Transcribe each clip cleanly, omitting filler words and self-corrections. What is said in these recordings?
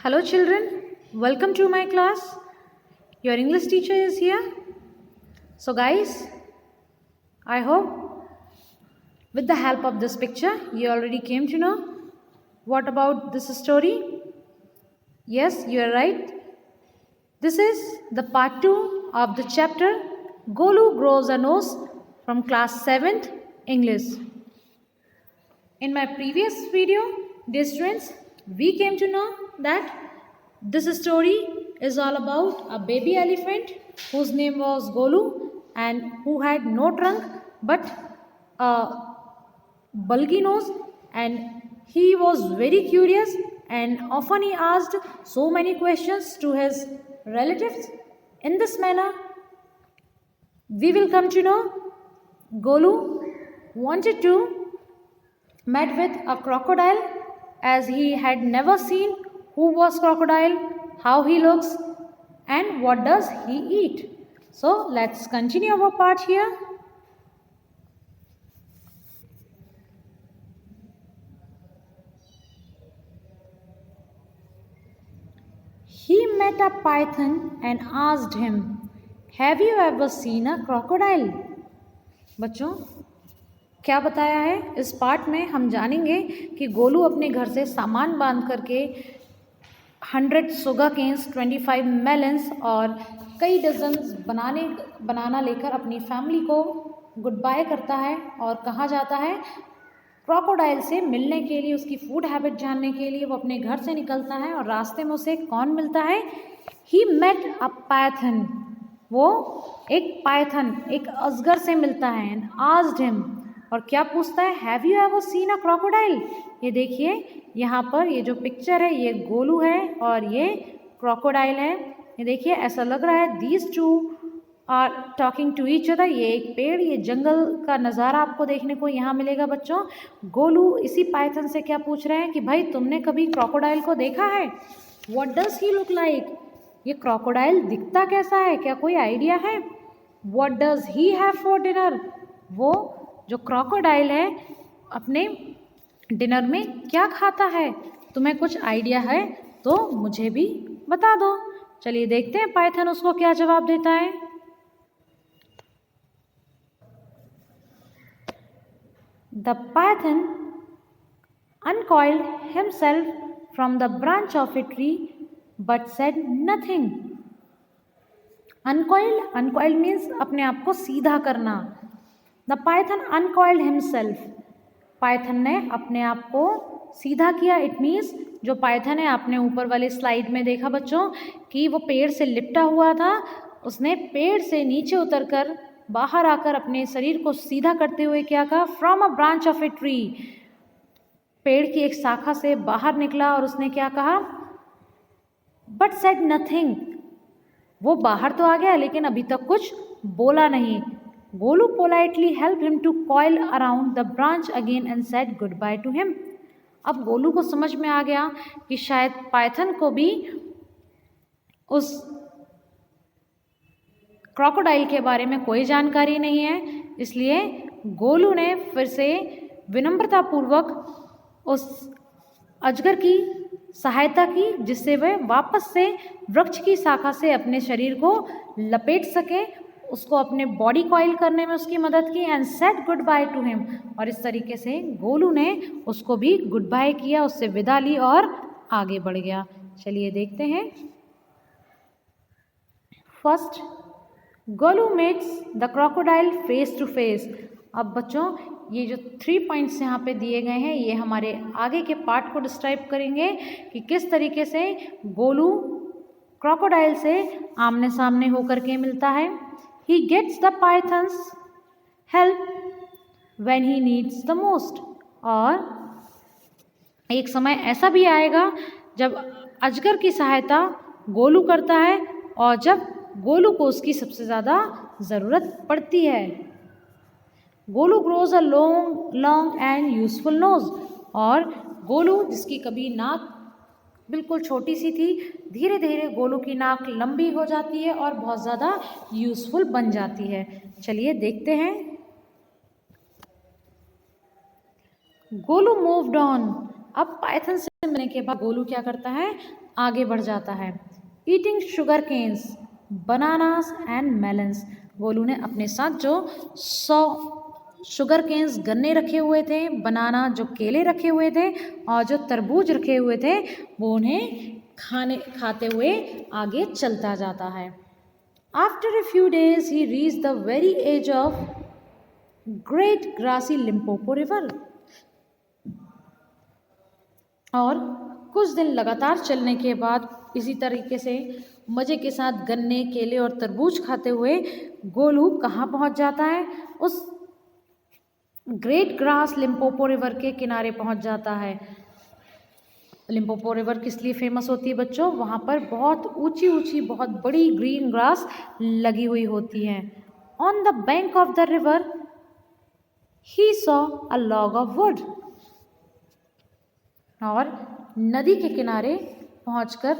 Hello children, welcome to my class. Your English teacher is here. So guys, I hope with the help of this picture you already came to know what about this story. Yes, you are right. This is the part 2 of the chapter Golu Grows a Nose from class 7th English. In my previous video, dear students, we came to know that this story is all about a baby elephant whose name was Golu and who had no trunk but a bulgy nose, and he was very curious and often he asked so many questions to his relatives. In this manner, we will come to know Golu wanted to met with a crocodile as he had never seen who was crocodile, how he looks and what does he eat. So let's continue our part here. He met a python and asked him, "Have you ever seen a crocodile?" बच्चों, क्या बताया है इस part में हम जानेंगे कि गोलू अपने घर से सामान बांध करके 100 शुगर केन्स, 25 मेलन्स और कई डजन बनाना लेकर अपनी फैमिली को गुड बाय करता है और कहाँ जाता है, क्रोकोडाइल से मिलने के लिए, उसकी फूड हैबिट जानने के लिए वो अपने घर से निकलता है और रास्ते में उसे कौन मिलता है? ही मेट अ पाइथन, वो एक पाइथन, एक अजगर से मिलता है। एंड आस्क्ड हिम, और क्या पूछता है? Have you ever seen a crocodile? ये देखिए यहाँ पर ये जो पिक्चर है ये गोलू है और ये क्रोकोडाइल है। ये देखिए ऐसा लग रहा है these two are talking to each other. ये एक पेड़, ये जंगल का नज़ारा आपको देखने को यहाँ मिलेगा बच्चों। गोलू इसी पाइथन से क्या पूछ रहे हैं कि भाई तुमने कभी क्रोकोडाइल को देखा है? What does he look like? ये क्रोकोडाइल दिखता कैसा है, क्या कोई आइडिया है? What does he have for dinner? वो जो क्रोकोडाइल है अपने डिनर में क्या खाता है? तुम्हें कुछ आइडिया है तो मुझे भी बता दो। चलिए देखते हैं पाइथन उसको क्या जवाब देता है। The python uncoiled himself from the branch of a tree but said nothing. Uncoiled means अपने आप को सीधा करना। The python uncoiled himself. Python ने अपने आप को सीधा किया। इट मीन्स जो पाइथन है, आपने ऊपर वाले स्लाइड में देखा बच्चों कि वो पेड़ से लिपटा हुआ था, उसने पेड़ से नीचे उतरकर बाहर आकर अपने शरीर को सीधा करते हुए क्या कहा? From a branch of a tree, पेड़ की एक शाखा से बाहर निकला और उसने क्या कहा? बट सेड नथिंग, वो बाहर तो आ गया लेकिन अभी तक कुछ बोला नहीं। Golu politely help him to coil around the branch again and said good bye to him. अब गोलू को समझ में आ गया कि शायद पाइथन को भी उस क्रोकोडाइल के बारे में कोई जानकारी नहीं है, इसलिए गोलू ने फिर से विनम्रतापूर्वक उस अजगर की सहायता की जिससे वह वापस से वृक्ष की शाखा से अपने शरीर को लपेट सके, उसको अपने बॉडी कॉइल करने में उसकी मदद की। And said good bye to him, और इस तरीके से गोलू ने उसको भी गुड बाय किया, उससे विदा ली और आगे बढ़ गया। चलिए देखते हैं। First, Golu meets the crocodile face to face. अब बच्चों ये जो 3 पॉइंट्स यहाँ पे दिए गए हैं ये हमारे आगे के पार्ट को डिस्क्राइब करेंगे कि किस तरीके से गोलू क्रोकोडाइल से आमने सामने होकर के मिलता है। He gets the python's help when he needs the most. और एक समय ऐसा भी आएगा जब अजगर की सहायता गोलू करता है और जब गोलू को उसकी सबसे ज़्यादा ज़रूरत पड़ती है। Golu grows a long and useful nose, और गोलू जिसकी कभी नाक बिल्कुल छोटी सी थी, धीरे धीरे गोलू की नाक लंबी हो जाती है और बहुत ज़्यादा यूजफुल बन जाती है। चलिए देखते हैं। Golu moved on. अब पाइथन से मिलने के बाद गोलू क्या करता है? आगे बढ़ जाता है। Eating sugar canes, bananas and melons. Golu ने अपने साथ जो 100 शुगर केन्स गन्ने रखे हुए थे, बनाना जो केले रखे हुए थे और जो तरबूज रखे हुए थे, वो उन्हें खाते हुए आगे चलता जाता है। After a few days he reached the very edge of great grassy Limpopo river। और कुछ दिन लगातार चलने के बाद इसी तरीके से मज़े के साथ गन्ने, केले और तरबूज खाते हुए गोलू कहाँ पहुँच जाता है? उस ग्रेट ग्रास लिम्पोपो रिवर के किनारे पहुँच जाता है। लिम्पोपो रिवर किस लिए फेमस होती है बच्चों? वहाँ पर बहुत ऊंची ऊंची बहुत बड़ी ग्रीन ग्रास लगी हुई होती है। On the bank of the river he saw a log of would. और नदी के किनारे पहुंचकर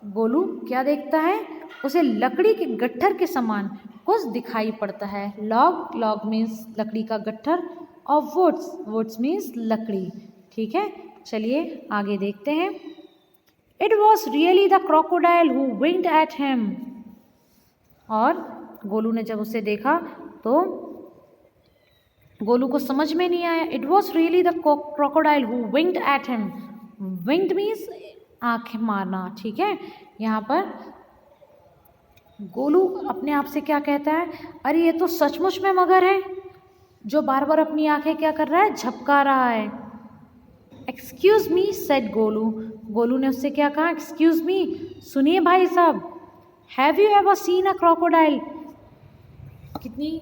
गोलू क्या देखता है? उसे लकड़ी के गट्ठर के समान कुछ दिखाई पड़ता है। लॉग मीन्स लकड़ी का गट्ठर और वुड्स मीन्स लकड़ी। ठीक है, चलिए आगे देखते हैं। It was really the crocodile who winked at him. और गोलू ने जब उसे देखा तो गोलू को समझ में नहीं आया। It was really the crocodile who winked at him. Winked means आंखें मारना। ठीक है, यहाँ पर गोलू अपने आप से क्या कहता है? अरे ये तो सचमुच में मगर है जो बार बार अपनी आंखें क्या कर रहा है? झपका रहा है। Excuse me said Golu. Golu ने उससे क्या कहा? एक्सक्यूज मी, सुनिए भाई साहब। Have you ever seen a crocodile? कितनी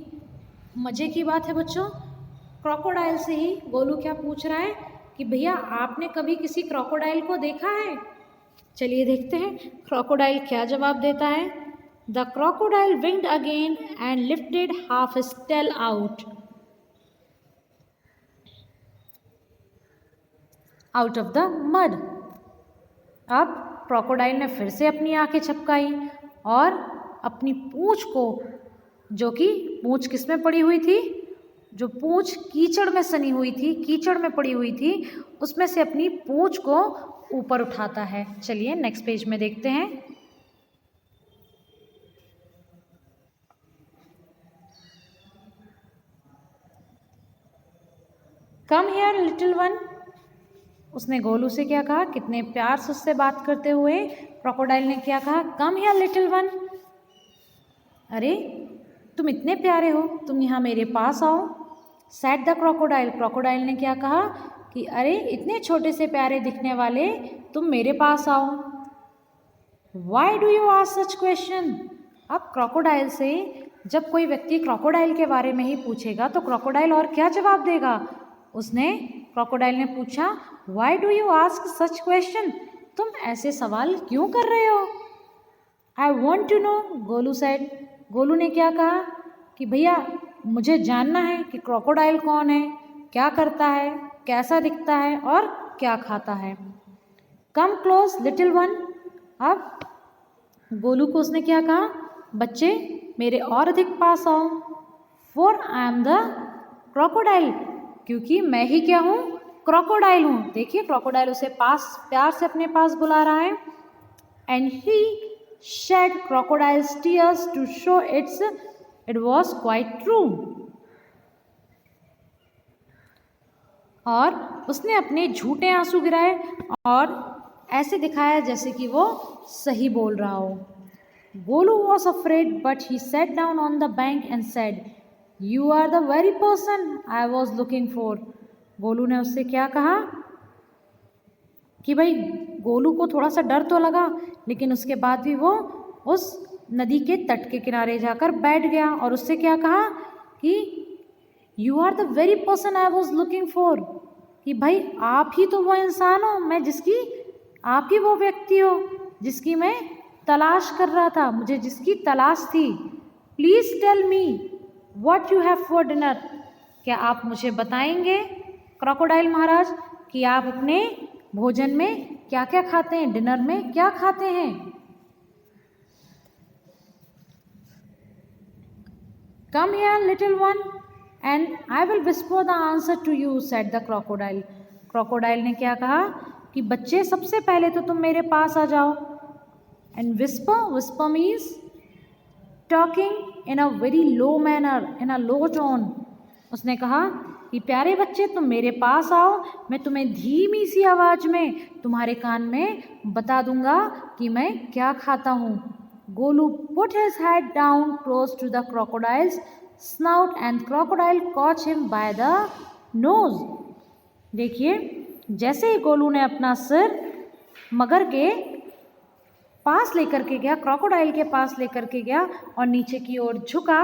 मज़े की बात है बच्चों। क्रोकोडाइल से ही गोलू क्या पूछ रहा है कि भैया आपने कभी किसी क्रोकोडाइल को देखा है? चलिए देखते हैं क्रोकोडाइल क्या जवाब देता है। The crocodile winked again and lifted half his tail out of the mud. अब क्रोकोडाइल ने फिर से अपनी आंखें झपकाई और अपनी पूंछ को, जो कि पूंछ किस में पड़ी हुई थी? जो पूंछ कीचड़ में सनी हुई थी, कीचड़ में पड़ी हुई थी, उसमें से अपनी पूंछ को ऊपर उठाता है। चलिए नेक्स्ट पेज में देखते हैं। Come here little one. उसने गोलू से क्या कहा? कितने प्यार से उससे बात करते हुए क्रोकोडाइल ने क्या कहा? कम हियर लिटिल वन। अरे तुम इतने प्यारे हो, तुम यहाँ मेरे पास आओ। Said the crocodile. क्रोकोडाइल ने क्या कहा कि अरे इतने छोटे से प्यारे दिखने वाले तुम मेरे पास आओ। Y do you ask such question. अब क्रोकोडाइल से जब कोई व्यक्ति क्रोकोडाइल के बारे में ही पूछेगा तो क्रोकोडाइल और क्या जवाब देगा? क्रोकोडाइल ने पूछा why do you ask such question. तुम ऐसे सवाल क्यों कर रहे हो? I want to know, Golu said. Golu ने क्या कहा कि भैया मुझे जानना है कि क्रोकोडाइल कौन है, क्या करता है, कैसा दिखता है और क्या खाता है। Come close little one. अब गोलू को उसने क्या कहा? बच्चे मेरे और अधिक पास आओ। For I am the crocodile. क्योंकि मैं ही क्या हूँ? क्रोकोडाइल हूँ। देखिए क्रोकोडाइल उसे प्यार से अपने पास बुला रहा है। And he shed crocodiles tears to show it was quite true. और उसने अपने झूठे आंसू गिराए और ऐसे दिखाया जैसे कि वो सही बोल रहा हो। Golu was afraid but he sat down on the bank and said you are the very person I was looking for. Golu ने उससे क्या कहा कि भाई गोलू को थोड़ा सा डर तो लगा, लेकिन उसके बाद भी वो उस नदी के तट के किनारे जाकर बैठ गया और उससे क्या कहा कि you are the very person I was looking for. कि भाई आप ही तो वो इंसान हो, मैं जिसकी, आप ही वो व्यक्ति हो जिसकी मैं तलाश कर रहा था, मुझे जिसकी तलाश थी। Please tell me what you have for dinner. क्या आप मुझे बताएंगे क्रोकोडाइल महाराज कि आप अपने भोजन में क्या क्या खाते हैं, डिनर में क्या खाते हैं। Come here little one and I will whisper the answer to you said the crocodile. Crocodile ने क्या कहा कि बच्चे सबसे पहले तो तुम मेरे पास आ जाओ। And whisper means talking in a very low manner, in a low tone. उसने कहा कि प्यारे बच्चे तुम मेरे पास आओ, मैं तुम्हें धीमी सी आवाज में तुम्हारे कान में बता दूंगा कि मैं क्या खाता हूँ। Golu put his head down close to the crocodile's snout and crocodile caught him by the nose। देखिए जैसे ही गोलू ने अपना सिर मगर के पास लेकर के गया, क्रोकोडाइल के पास लेकर के गया और नीचे की ओर झुका,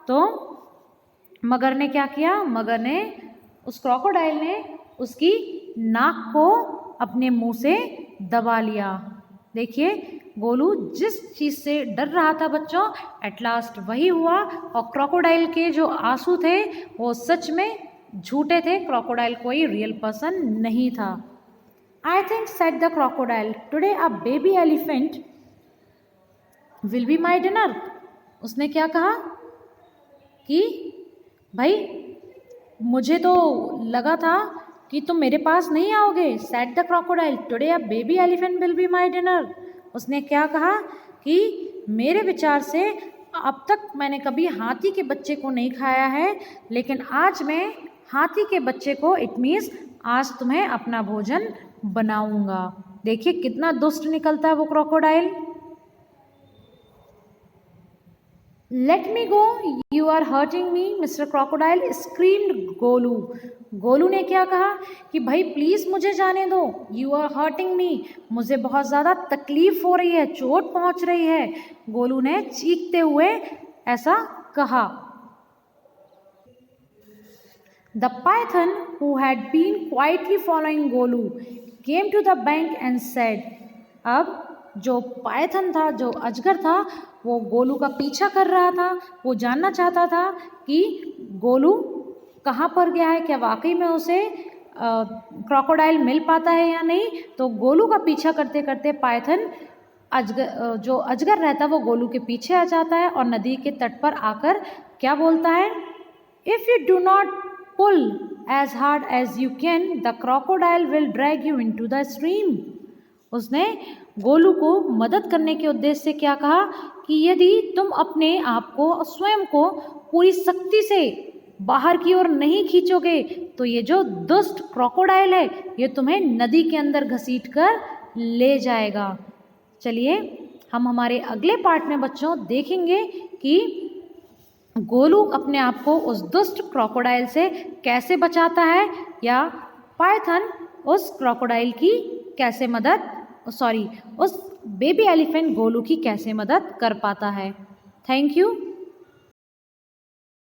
तो मगर ने क्या किया, मगर ने उस क्रोकोडाइल ने उसकी नाक को अपने मुंह से दबा लिया। देखिए गोलू जिस चीज से डर रहा था बच्चों, एट लास्ट वही हुआ और क्रोकोडाइल के जो आंसू थे वो सच में झूठे थे, क्रोकोडाइल कोई रियल पर्सन नहीं था। I think, said the crocodile, today a baby elephant will be my dinner। उसने क्या कहा कि भाई मुझे तो लगा था कि तुम मेरे पास नहीं आओगे। said the crocodile, today a baby elephant will be my dinner। उसने क्या कहा कि मेरे विचार से अब तक मैंने कभी हाथी के बच्चे को नहीं खाया है, लेकिन आज मैं हाथी के बच्चे को, इट मीन्स आज तुम्हें अपना भोजन बनाऊंगा। देखिए कितना दुष्ट निकलता है वो crocodile. Let me go, you are hurting me mister crocodile, screamed Golu. Golu ने क्या कहा कि भाई प्लीज मुझे जाने दो, यू आर हर्टिंग मी, मुझे बहुत ज़्यादा तकलीफ हो रही है, चोट पहुंच रही है। गोलू ने चीखते हुए ऐसा कहा। The python, who had been quietly following Golu, came to the bank and said। अब जो पायथन था, जो अजगर था, वो गोलू का पीछा कर रहा था। वो जानना चाहता था कि गोलू कहाँ पर गया है, क्या वाकई में उसे क्रोकोडाइल मिल पाता है या नहीं। तो गोलू का पीछा करते करते पायथन जो अजगर रहता है वो गोलू के पीछे आ जाता है और नदी के तट पर आकर क्या बोलता है, if you do not pull as hard as you can, the crocodile will drag you into the stream। उसने गोलू को मदद करने के उद्देश्य से क्या कहा कि यदि तुम अपने आप को, स्वयं को पूरी शक्ति से बाहर की ओर नहीं खींचोगे तो ये जो दुष्ट क्रोकोडाइल है ये तुम्हें नदी के अंदर घसीट कर ले जाएगा। चलिए हम हमारे अगले पार्ट में बच्चों देखेंगे कि गोलू अपने आप को उस दुष्ट क्रोकोडाइल से कैसे बचाता है, या पायथन उस क्रोकोडाइल की कैसे मदद, उस बेबी एलिफेंट गोलू की कैसे मदद कर पाता है। Thank you.